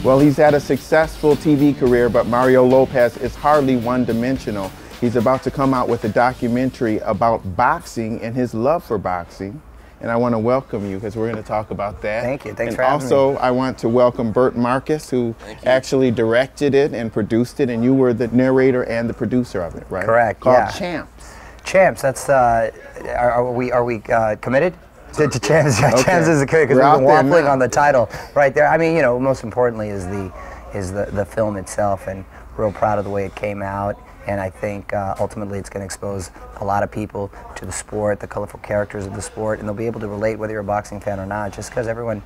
Well, he's had a successful TV career, but Mario Lopez is hardly one-dimensional. He's about to come out with a documentary about boxing and his love for boxing. And I want to welcome you because we're going to talk about that. Thank you. Thanks for having me. And also, I want to welcome Bert Marcus, who actually directed it and produced it, and you were the narrator and the producer of it, right? Correct. Called Champs. Champs. That's. Are we committed to Champs? Yeah, Okay. Champs is good because we've been waffling on the title right there. I mean, you know, most importantly is the film itself, and real proud of the way it came out. And I think ultimately it's going to expose a lot of people to the sport, the colorful characters of the sport, and they'll be able to relate whether you're a boxing fan or not, just because everyone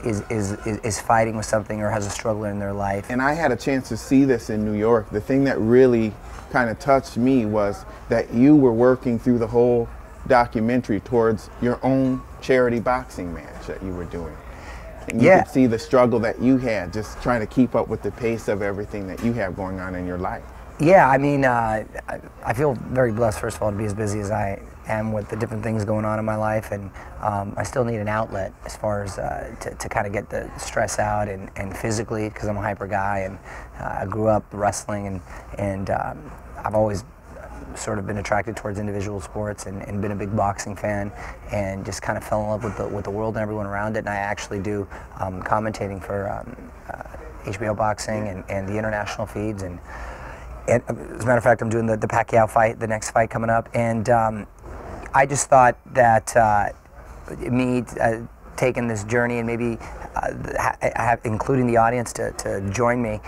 is fighting with something or has a struggle in their life. And I had a chance to see this in New York. The thing that really kind of touched me was that you were working through the whole documentary towards your own charity boxing match that you were doing. And you could see the struggle that you had just trying to keep up with the pace of everything that you have going on in your life. Yeah, I mean, I feel very blessed, first of all, to be as busy as I am with the different things going on in my life, and I still need an outlet as far as to kind of get the stress out and physically, because I'm a hyper guy, and I grew up wrestling, and I've always sort of been attracted towards individual sports and been a big boxing fan, and just kind of fell in love with the world and everyone around it. And I actually do commentating for HBO Boxing and the international feeds, and as a matter of fact, I'm doing the Pacquiao fight, the next fight coming up, and I just thought that me taking this journey and maybe including the audience to join me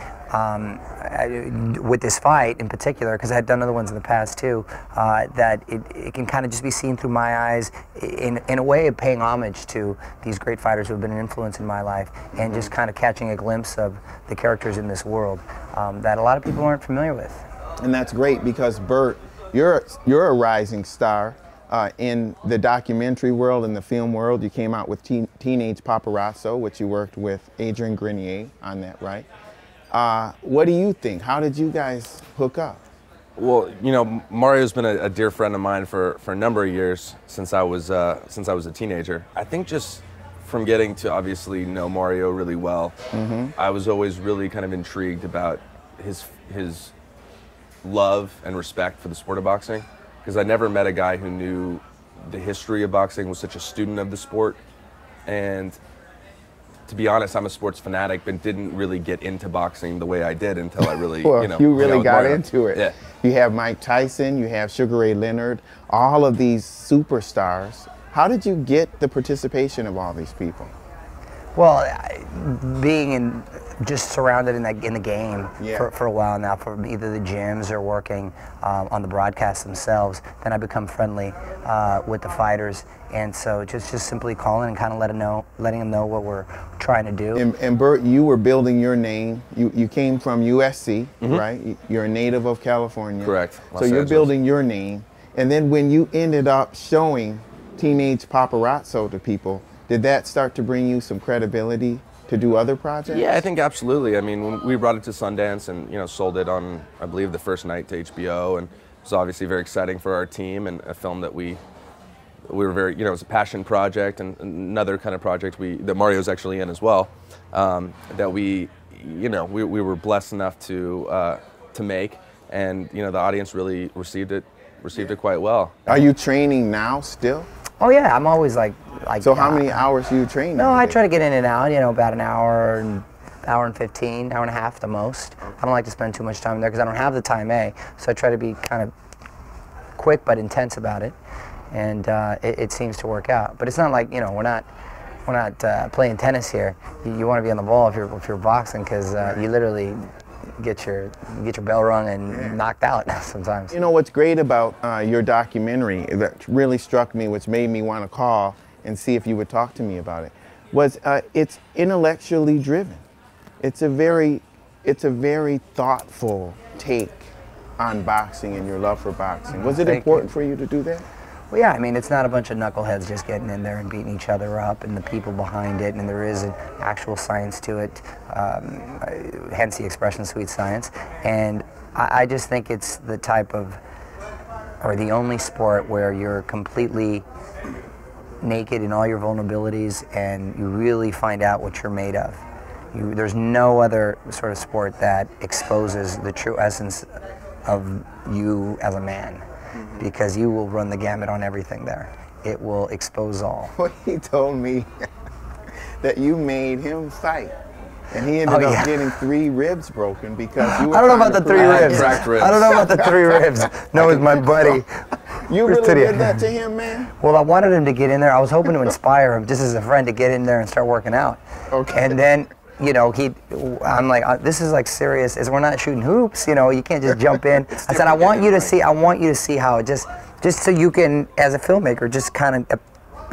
with this fight in particular, because I had done other ones in the past too, that it can kind of just be seen through my eyes in a way of paying homage to these great fighters who have been an influence in my life, and just kind of catching a glimpse of the characters in this world that a lot of people aren't familiar with. And that's great because, Bert, you're a rising star in the documentary world, in the film world. You came out with Teenage Paparazzo, which you worked with Adrian Grenier on that, right? What do you think? How did you guys hook up? Well, you know, Mario's been a dear friend of mine for a number of years since I was a teenager. I think just from getting to obviously know Mario really well, I was always really kind of intrigued about his love and respect for the sport of boxing, because I never met a guy who knew the history of boxing, was such a student of the sport. And to be honest, I'm a sports fanatic, but didn't really get into boxing the way I did until I really, you really got into it. Yeah. You have Mike Tyson, you have Sugar Ray Leonard, all of these superstars. How did you get the participation of all these people? Well, being just surrounded in the game for a while now, for either the gyms or working on the broadcasts themselves, then I become friendly with the fighters, and so just simply calling and kind of letting them know what we're trying to do. And Bert, you were building your name. You came from USC, right? You're a native of California. Correct. So you're building your name, and then when you ended up showing Teenage Paparazzo to people, did that start to bring you some credibility to do other projects? Yeah, I think absolutely. I mean, when we brought it to Sundance and sold it on, I believe, the first night to HBO, and it was obviously very exciting for our team, and a film that we were very, it was a passion project, and another kind of project that Mario's actually in as well, that we were blessed enough to make, and the audience really received it quite well. Are you training now still? Oh yeah, I'm always like. So how many hours do you train? No, I try to get in and out. About an hour and 15, hour and a half the most. I don't like to spend too much time there because I don't have the time so I try to be kind of quick but intense about it, and it seems to work out. But it's not like we're not playing tennis here. You want to be on the ball if you're boxing, because you literally get your bell rung and knocked out sometimes. What's great about your documentary that really struck me, which made me want to call and see if you would talk to me about it, was it's intellectually driven. It's a very thoughtful take on boxing and your love for boxing. Was it important for you to do that? Well, yeah, I mean, it's not a bunch of knuckleheads just getting in there and beating each other up, and the people behind it, and there is an actual science to it, hence the expression sweet science. And I just think it's the type of, or the only sport where you're completely naked in all your vulnerabilities and you really find out what you're made of. There's no other sort of sport that exposes the true essence of you as a man, because you will run the gamut on everything there. It will expose all. Well, he told me that you made him fight. And he ended up getting 3 ribs broken because you were I don't know about the 3 ribs. Cracked ribs. I don't know about the 3 ribs. No, it's my buddy. You really did that to him, man? Well, I wanted him to get in there. I was hoping to inspire him just as a friend to get in there and start working out. Okay. And then, you know, I'm like, this is like serious. We're not shooting hoops. You know, you can't just jump in. I said, I want you to see how it just so you can, as a filmmaker, just kind of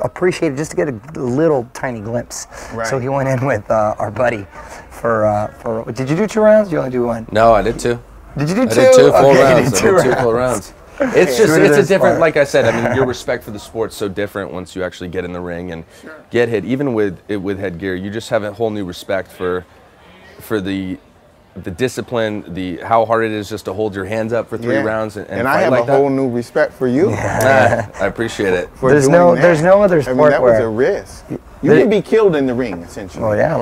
appreciate it, just to get a little tiny glimpse. Right. So he went in with our buddy for. Did you do 2 rounds? Did you only do 1? No, I did 2. Did you do 2? I did 2 full rounds. I did 2 full rounds. It's a different, like I said, I mean, your respect for the sport's so different once you actually get in the ring and get hit. Even with headgear, you just have a whole new respect for the discipline, how hard it is just to hold your hands up for 3 rounds and I have a whole new respect for you. I appreciate it. There's no other sport that was a risk. You can be killed in the ring, essentially. Oh yeah,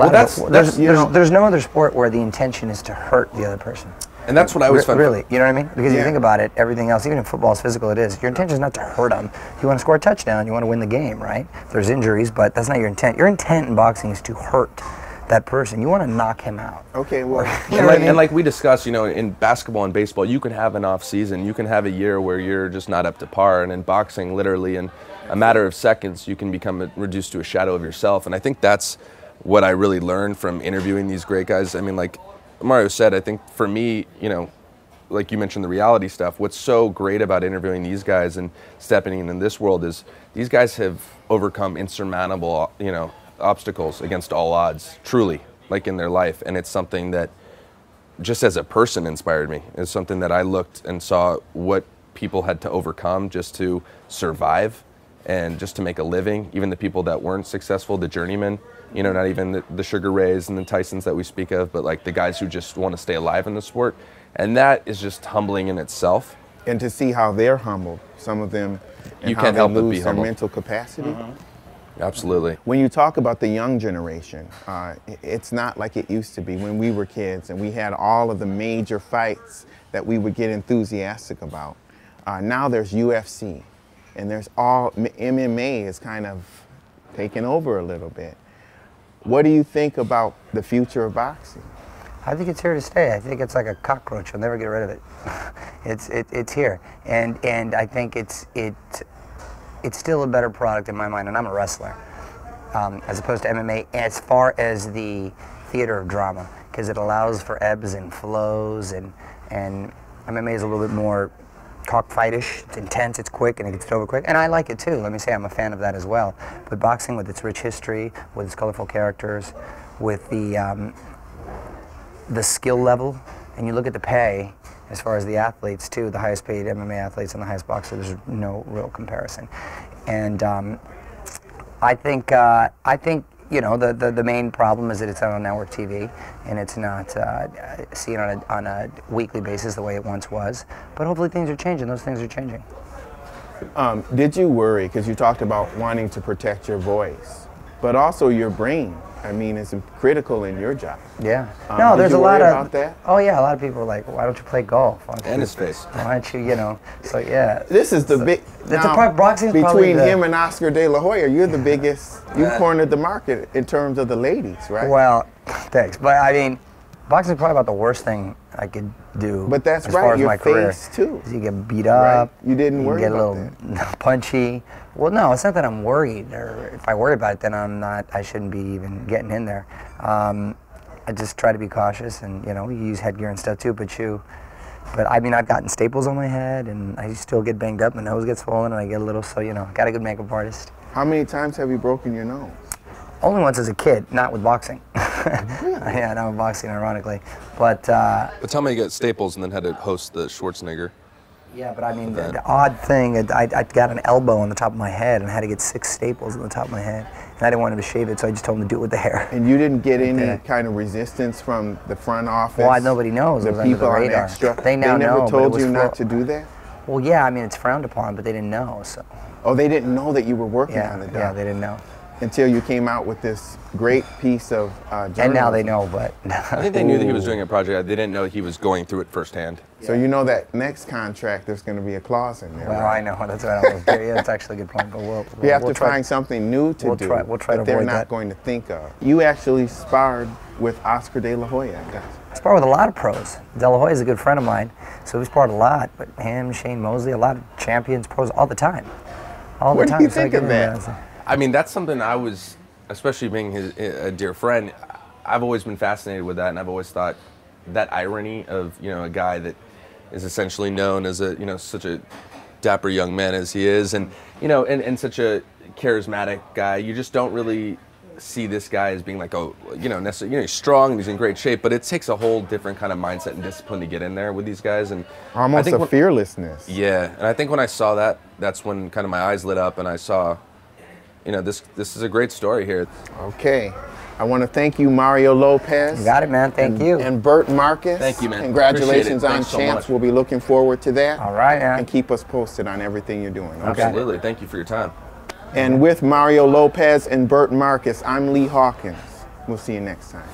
there's no other sport where the intention is to hurt the other person. And that's what I always found. Really, you know what I mean? Because you think about it, everything else, even in football as physical it is, your intention is not to hurt them. You want to score a touchdown, you want to win the game, right? There's injuries, but that's not your intent. Your intent in boxing is to hurt that person. You want to knock him out. Okay, well, and like we discussed, you know, in basketball and baseball, you can have an off season. You can have a year where you're just not up to par. And in boxing, literally in a matter of seconds, you can become reduced to a shadow of yourself. And I think that's what I really learned from interviewing these great guys. I mean, like Mario said, I think for me, you know, like you mentioned the reality stuff, what's so great about interviewing these guys and stepping in this world is these guys have overcome insurmountable, you know, obstacles against all odds, truly, like in their life. And it's something that just as a person inspired me. It's something that I looked and saw what people had to overcome just to survive and just to make a living. Even the people that weren't successful, the journeymen, you know, not even the Sugar Rays and the Tysons that we speak of, but like the guys who just want to stay alive in the sport. And that is just humbling in itself. And to see how they're humbled, some of them, and you how can't they help but be lose their humbled. mental capacity. Absolutely. When you talk about the young generation, it's not like it used to be when we were kids and we had all of the major fights that we would get enthusiastic about. Now there's UFC and there's MMA is kind of taking over a little bit. What do you think about the future of boxing? I think it's here to stay. I think it's like a cockroach. You'll never get rid of it. It's here, and I think it's still a better product in my mind. And I'm a wrestler, as opposed to MMA. As far as the theater of drama, because it allows for ebbs and flows, and MMA is a little bit more cockfightish. It's intense. It's quick, and it gets over quick. And I like it too. Let me say, I'm a fan of that as well. But boxing, with its rich history, with its colorful characters, with the skill level, and you look at the pay as far as the athletes too, the highest paid MMA athletes and the highest boxers, there's no real comparison. And I think you know, the main problem is that it's on network TV and it's not seen on a weekly basis the way it once was. But hopefully things are changing. Those things are changing. Did you worry, because you talked about wanting to protect your voice, but also your brain? I mean, it's critical in your job. Yeah. No, there's a lot of. About that? Oh yeah, a lot of people are like, why don't you play golf? And his face. Why don't you, you know? So yeah. This is the big. Boxing's between him and Oscar De La Hoya, you're the biggest. You cornered the market in terms of the ladies, right? Well, thanks, but I mean, boxing's probably about the worst thing I could do. But that's as right. far as Your my face career. too. You get beat up. Right. You didn't worry get about a little punchy. Well, no, it's not that I'm worried. Or if I worry about it, then I'm not. I shouldn't be even getting in there. I just try to be cautious, and you know, you use headgear and stuff too. But I mean, I've gotten staples on my head, and I still get banged up. My nose gets swollen, and I get a little. So you know, got a good makeup artist. How many times have you broken your nose? Only once as a kid, not with boxing. Yeah, not with boxing, ironically. But tell me, you got staples and then had to host the Schwarzenegger. Yeah, but I mean, the odd thing, I got an elbow on the top of my head and had to get 6 staples on the top of my head. And I didn't want him to shave it, so I just told him to do it with the hair. And you didn't get any kind of resistance from the front office? Well, nobody knows. The people on extra. They now know. They never told you not to do that? Well, yeah, I mean, it's frowned upon, but they didn't know, so. Oh, they didn't know that you were working on the doc? Yeah, they didn't know. until you came out with this great piece of journalism. And now they know, but I think they knew that he was doing a project. They didn't know he was going through it firsthand. So you know that next contract, there's going to be a clause in there. well, right? I know that's what I was. Yeah, that's actually a good point. But You have we'll to try- find something new to we'll do try to that they're avoid not that. going to think of. You actually sparred with Oscar De La Hoya, guys. I spar with a lot of pros. De La Hoya is a good friend of mine, so we sparred a lot. But him, Shane Mosley, a lot of champions, pros all the time. All What the do time. you So I think get of in that? there. I mean, that's something I was, especially being a dear friend, I've always been fascinated with that, and I've always thought that irony of, you know, a guy that is essentially known as a, you know, such a dapper young man as he is, and, you know, and such a charismatic guy, you just don't really see this guy as being like, oh, you know, necessarily, you know, he's strong and he's in great shape, but it takes a whole different kind of mindset and discipline to get in there with these guys, and Almost I think a fearlessness. Yeah, and I think when I saw that, that's when kind of my eyes lit up, and I saw, you know, this is a great story here. Okay. I want to thank you, Mario Lopez. You got it, man. Thank you. And Bert Marcus. Thank you, man. Congratulations Appreciate it. on Thanks so Champs. much. We'll be looking forward to that. All right, man. And keep us posted on everything you're doing. Okay. Absolutely. Thank you for your time. And with Mario Lopez and Bert Marcus, I'm Lee Hawkins. We'll see you next time.